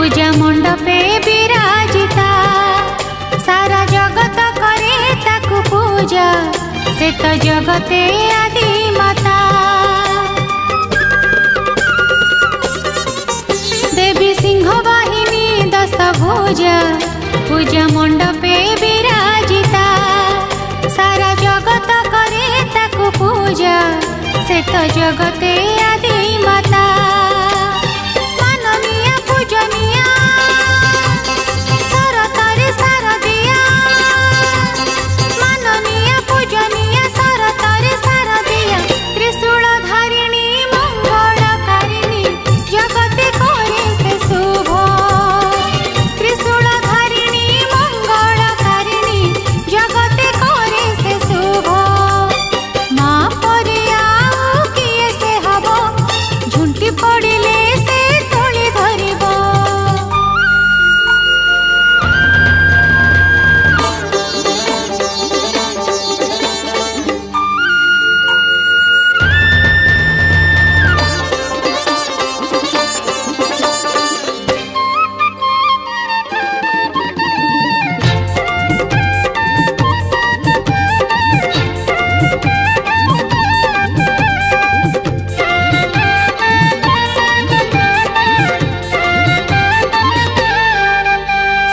पूजा मंडपे विराजिता सारा जगत करे ताकु पूजा से तो जगते आदि माता। देवी सिंह वाहिनी दश भुजा पूजा मंडपे विराजिता सारा जगत करे ताकु पूजा से तो जगते आदि माता। माननीय पूजनीय सरतारे शारदिया माननीय पूजनीय सरतारे शारदिया त्रिशूल धारिणी मंगलकारिणी जगते करे से शुभ। त्रिशूल धारिणी मंगलकारिणी जगते करे से शुभ। माँ परे आउ किए से हब झुंटी पड़िले से तोली धरिब।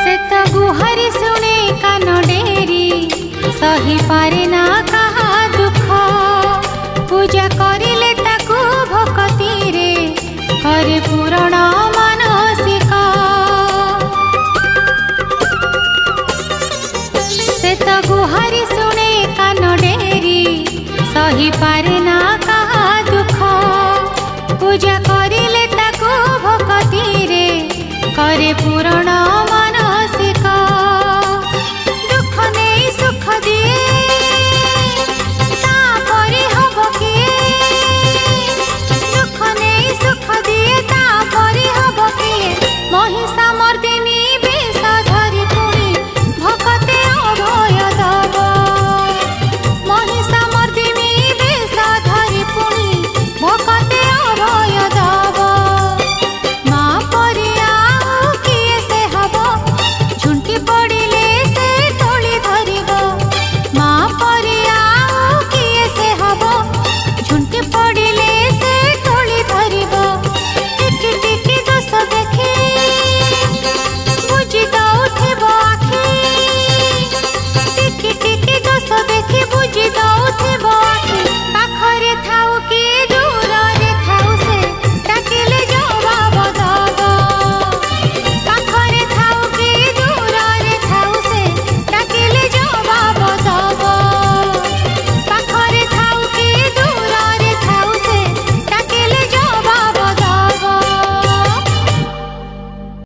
से तो गुहारी सुने कान डेरी सही पारे ना कहा दुख पूजा कर